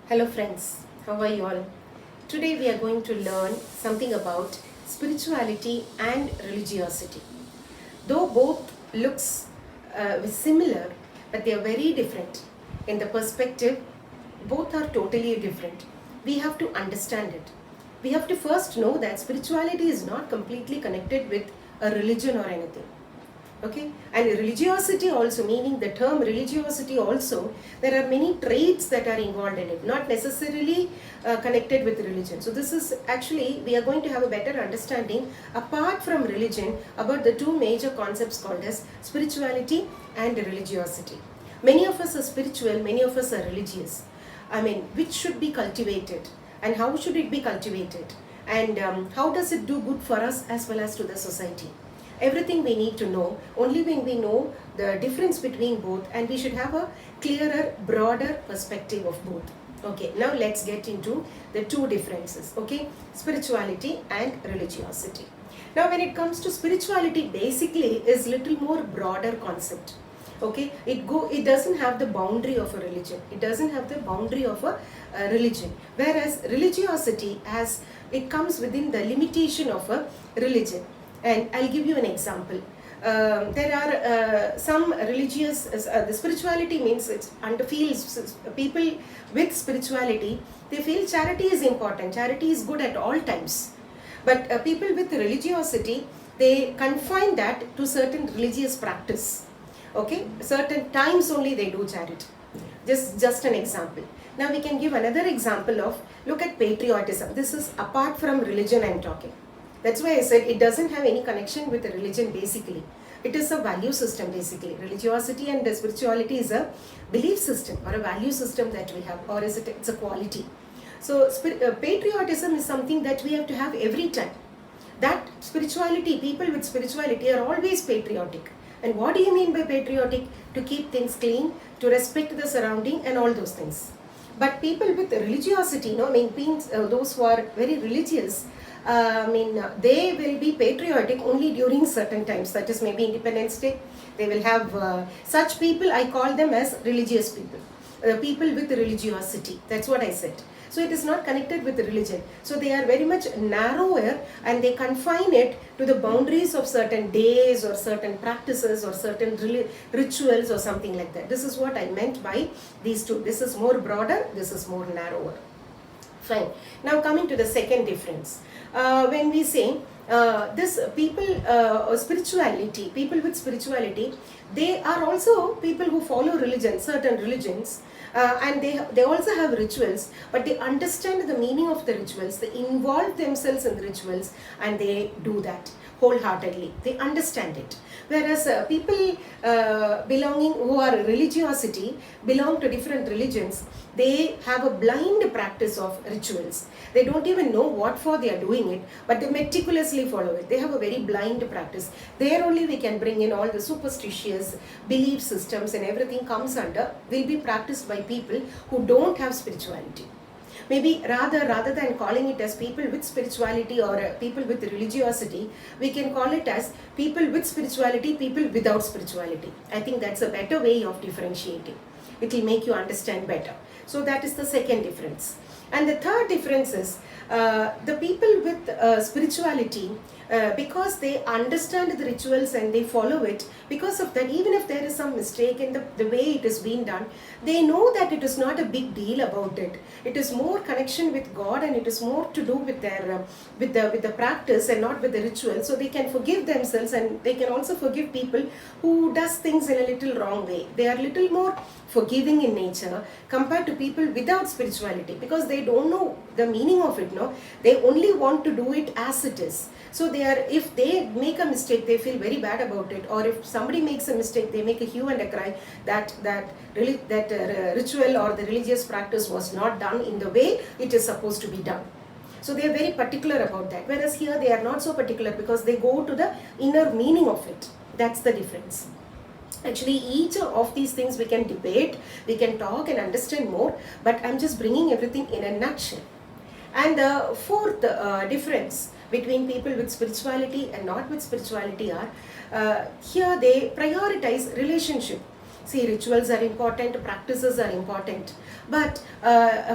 Hello friends, how are you all? Today we are going to learn something about spirituality and religiosity. Though both looks similar, but they are very different in the perspective. Both are totally different. We have to understand it. We have to first know that spirituality is not completely connected with a religion or anything. Okay, and religiosity also, meaning the term religiosity also, there are many traits that are involved in it, not necessarily connected with religion. So this is actually, we are going to have a better understanding apart from religion about the two major concepts called as spirituality and religiosity. Many of us are spiritual, many of us are religious. I mean, which should be cultivated and how should it be cultivated, and how does it do good for us as well as to the society? Everything we need to know only when we know the difference between both, and we should have a clearer, broader perspective of both. Okay, now let's get into the two differences. Okay, spirituality and religiosity. Now when it comes to spirituality, basically is little more broader concept. Okay, it doesn't have the boundary of a religion, it doesn't have the boundary of a religion, whereas religiosity has, it comes within the limitation of a religion. And I'll give you an example. There are some religious, the spirituality means it's under feels people with spirituality, they feel charity is important, charity is good at all times. But people with religiosity, they confine that to certain religious practice. Okay, certain times only they do charity. Just an example. Now we can give another example of, look at patriotism. This is apart from religion I'm talking. That's why I said it doesn't have any connection with the religion basically. It is a value system basically. Religiosity and spirituality is a belief system or a value system that we have, or is it's a quality. So patriotism is something that we have to have every time. That spirituality, people with spirituality are always patriotic. And what do you mean by patriotic? To keep things clean, to respect the surrounding and all those things. But people with religiosity, those who are very religious, they will be patriotic only during certain times. That is maybe Independence Day. They will have such people. I call them as religious people. People with religiosity. That's what I said. So it is not connected with religion. So they are very much narrower, and they confine it to the boundaries of certain days or certain practices or certain rituals or something like that. This is what I meant by these two. This is more broader. This is more narrower. Fine. Now coming to the second difference. When we say this people, spirituality, people with spirituality, they are also people who follow religion, certain religions, and they also have rituals, but they understand the meaning of the rituals, they involve themselves in the rituals, and they do that wholeheartedly. They understand it. Whereas people belonging who are religiosity, belong to different religions, they have a blind practice of rituals. They don't even know what for they are doing it, but they meticulously follow it. They have a very blind practice. There only we can bring in all the superstitious belief systems, and everything comes under, will be practiced by people who don't have spirituality. Maybe rather than calling it as people with spirituality or people with religiosity, we can call it as people with spirituality, people without spirituality. I think that's a better way of differentiating. It will make you understand better. So that is the second difference. And the third difference is the people with spirituality, because they understand the rituals and they follow it, because of that, even if there is some mistake in the way it is being done, they know that it is not a big deal about it. It is more connection with God, and it is more to do with their with the practice and not with the ritual. So they can forgive themselves, and they can also forgive people who does things in a little wrong way. They are little more forgiving in nature compared to people without spirituality, because they don't know the meaning of it. No, they only want to do it as it is. So they are, if they make a mistake, they feel very bad about it, or if somebody makes a mistake, they make a hue and a cry that ritual or the religious practice was not done in the way it is supposed to be done. So they are very particular about that, whereas here they are not so particular, because they go to the inner meaning of it. That's the difference. Actually, each of these things we can debate, we can talk and understand more, but I'm just bringing everything in a nutshell. And the fourth difference between people with spirituality and not with spirituality are, here they prioritize relationship. See, rituals are important, practices are important, but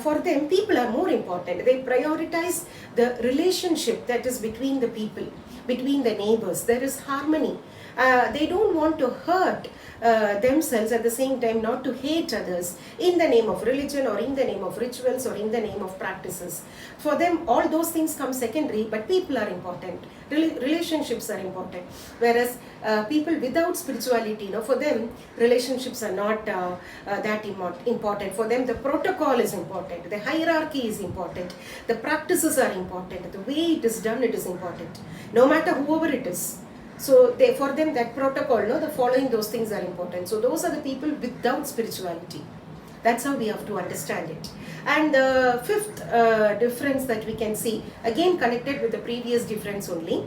for them, people are more important. They prioritize the relationship that is between the people, between the neighbors. There is harmony. They don't want to hurt themselves, at the same time not to hate others in the name of religion or in the name of rituals or in the name of practices. For them, all those things come secondary, but people are important. Relationships are important. Whereas people without spirituality, for them, relationships are not that important. For them, the protocol is important, the hierarchy is important, the practices are important, the way it is done, it is important, no matter whoever it is. So for them, that protocol, the following those things are important. So those are the people without spirituality. That's how we have to understand it. And the fifth difference that we can see, again connected with the previous difference only,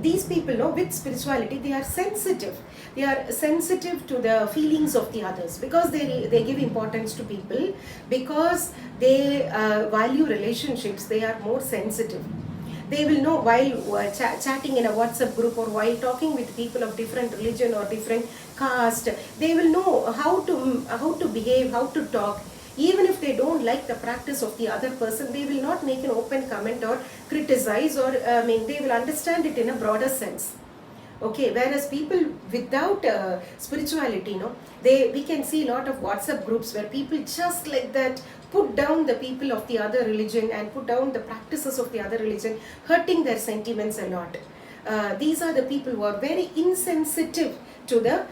these people, with spirituality, they are sensitive. They are sensitive to the feelings of the others, because they give importance to people, because they value relationships. They are more sensitive. They will know while chatting in a WhatsApp group, or while talking with people of different religion or different caste, they will know how to behave, how to talk. Even if they don't like the practice of the other person, they will not make an open comment or criticize, or they will understand it in a broader sense. Okay, whereas people without spirituality, we can see a lot of WhatsApp groups where people just like that put down the people of the other religion and put down the practices of the other religion, hurting their sentiments a lot. These are the people who are very insensitive to the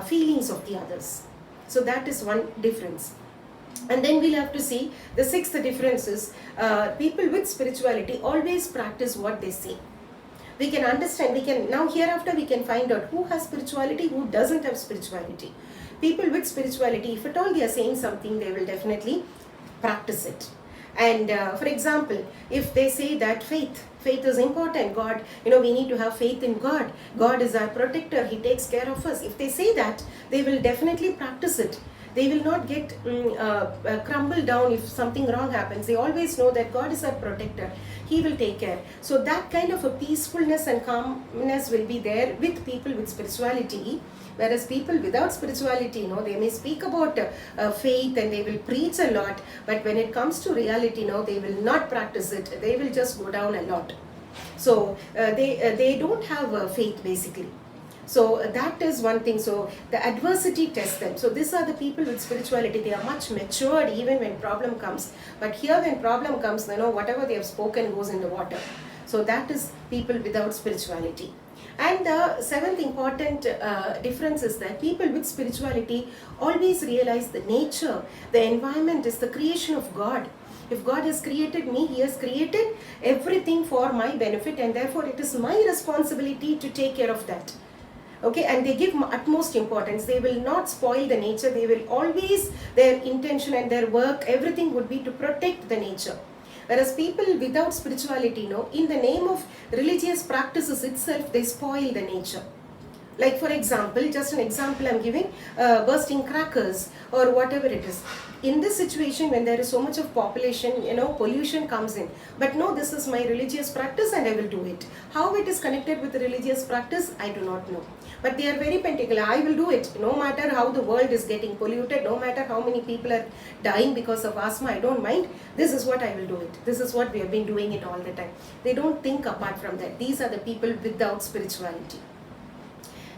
feelings of the others. So that is one difference. And then we'll have to see the sixth difference is people with spirituality always practice what they say. We can understand, now hereafter we can find out who has spirituality, who doesn't have spirituality. People with spirituality, if at all they are saying something, they will definitely practice it. And for example, if they say that faith is important, God, we need to have faith in God. God is our protector, He takes care of us. If they say that, they will definitely practice it. They will not get crumble down if something wrong happens. They always know that God is our protector. He will take care. So that kind of a peacefulness and calmness will be there with people with spirituality. Whereas people without spirituality, they may speak about faith and they will preach a lot, but when it comes to reality, they will not practice it. They will just go down a lot. So they don't have faith basically. So that is one thing. So the adversity tests them. So these are the people with spirituality. They are much matured even when problem comes. But here when problem comes, whatever they have spoken goes in the water. So that is people without spirituality. And the seventh important difference is that people with spirituality always realize the nature, the environment is the creation of God. If God has created me, He has created everything for my benefit, and therefore it is my responsibility to take care of that. Okay, and they give utmost importance. They will not spoil the nature. They will always, their intention and their work, everything would be to protect the nature. Whereas people without spirituality, in the name of religious practices itself, they spoil the nature. Like for example, just an example I'm giving, bursting crackers or whatever it is. In this situation, when there is so much of population, pollution comes in. But no, this is my religious practice and I will do it. How it is connected with the religious practice, I do not know. But they are very particular. I will do it. No matter how the world is getting polluted, no matter how many people are dying because of asthma, I don't mind. This is what I will do it. This is what we have been doing it all the time. They don't think apart from that. These are the people without spirituality.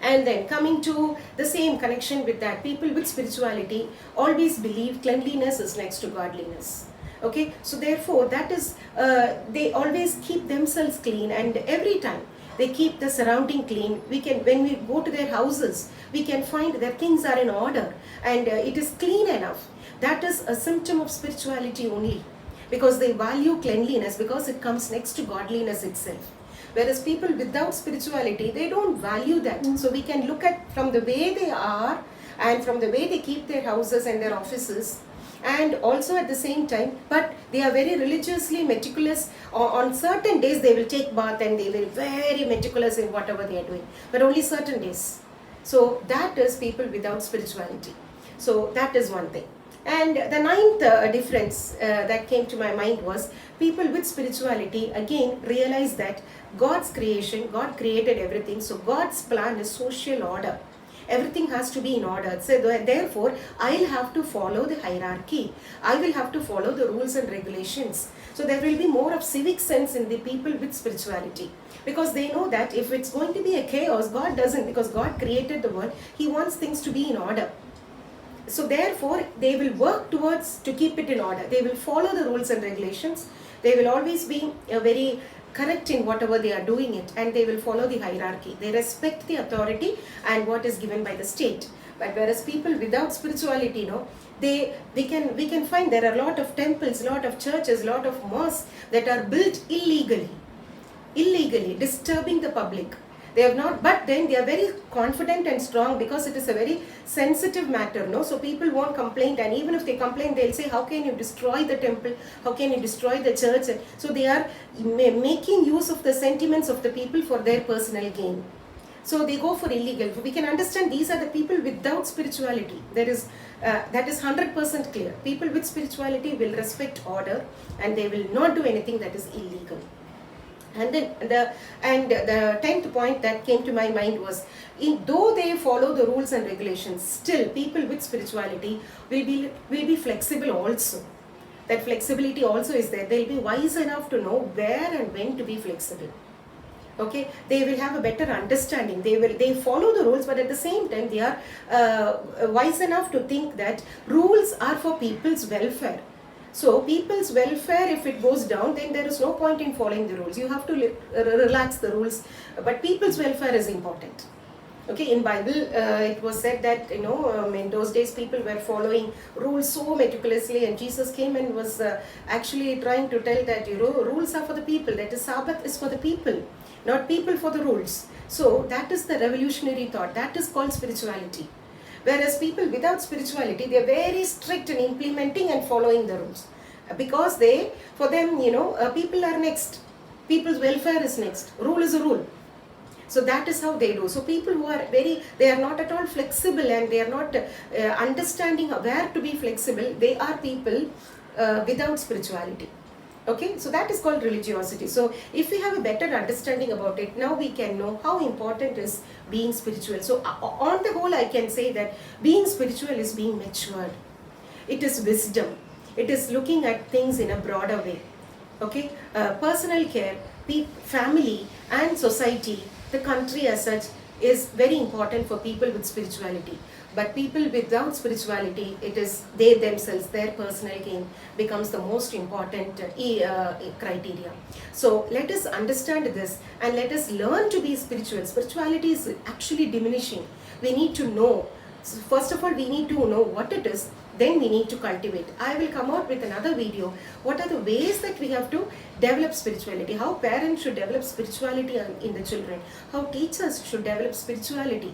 And then coming to the same connection with that, people with spirituality always believe cleanliness is next to godliness. Okay, so therefore that is, they always keep themselves clean, and every time they keep the surrounding clean. When we go to their houses, we can find that things are in order and it is clean enough. That is a symptom of spirituality only, because they value cleanliness, because it comes next to godliness itself. Whereas people without spirituality, they don't value that. So we can look at from the way they are and from the way they keep their houses and their offices, and also at the same time, but they are very religiously meticulous. On certain days they will take bath and they will be very meticulous in whatever they are doing, but only certain days. So that is people without spirituality. So that is one thing. And the ninth difference that came to my mind was people with spirituality again realize that God's creation, God created everything. So God's plan is social order. everything has to be in order. So therefore, I'll have to follow the hierarchy. I will have to follow the rules and regulations. So there will be more of civic sense in the people with spirituality, because they know that if it's going to be a chaos, God doesn't, because God created the world. He wants things to be in order. So therefore, they will work towards to keep it in order. They will follow the rules and regulations. They will always be very correct in whatever they are doing it, and they will follow the hierarchy. They respect the authority and what is given by the state. But whereas people without spirituality, we can find there are a lot of temples, lot of churches, lot of mosques that are built illegally, disturbing the public. They have not, but then they are very confident and strong, because it is a very sensitive matter, so people won't complain, and even if they complain, they'll say, how can you destroy the temple, how can you destroy the church? And so they are making use of the sentiments of the people for their personal gain. So they go for illegal. We can understand these are the people without spirituality. That is 100% clear. People with spirituality will respect order, and they will not do anything that is illegal. And then the 10th point that came to my mind was, though they follow the rules and regulations, still people with spirituality will be flexible also. That flexibility also is there. They'll be wise enough to know where and when to be flexible. Okay, they will have a better understanding. They follow the rules, but at the same time they are wise enough to think that rules are for people's welfare. So people's welfare, if it goes down, then there is no point in following the rules. You have to relax the rules, but people's welfare is important. Okay, in Bible, it was said that, in those days people were following rules so meticulously, and Jesus came and was actually trying to tell that, rules are for the people. That is, Sabbath is for the people, not people for the rules. So that is the revolutionary thought. That is called spirituality. Whereas people without spirituality, they are very strict in implementing and following the rules, because for them, people are next. People's welfare is next. Rule is a rule. So that is how they do. So people who are they are not at all flexible, and they are not understanding where to be flexible. They are people without spirituality. Okay, so that is called religiosity. So if we have a better understanding about it, now we can know how important is being spiritual. So on the whole, I can say that being spiritual is being matured. It is wisdom. It is looking at things in a broader way. Okay, personal care, family and society, the country as such, is very important for people with spirituality. But people without spirituality, it is they themselves, their personal gain becomes the most important criteria. So let us understand this, and let us learn to be spiritual. Spirituality is actually diminishing. We need to know. So first of all, we need to know what it is. Then we need to cultivate. I will come out with another video. What are the ways that we have to develop spirituality? How parents should develop spirituality in the children? How teachers should develop spirituality?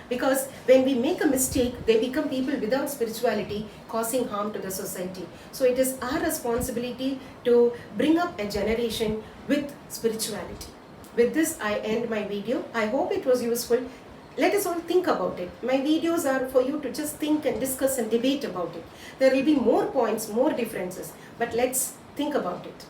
Because when we make a mistake, they become people without spirituality, causing harm to the society. So it is our responsibility to bring up a generation with spirituality. With this, I end my video. I hope it was useful. Let us all think about it. My videos are for you to just think and discuss and debate about it. There will be more points, more differences, but let's think about it.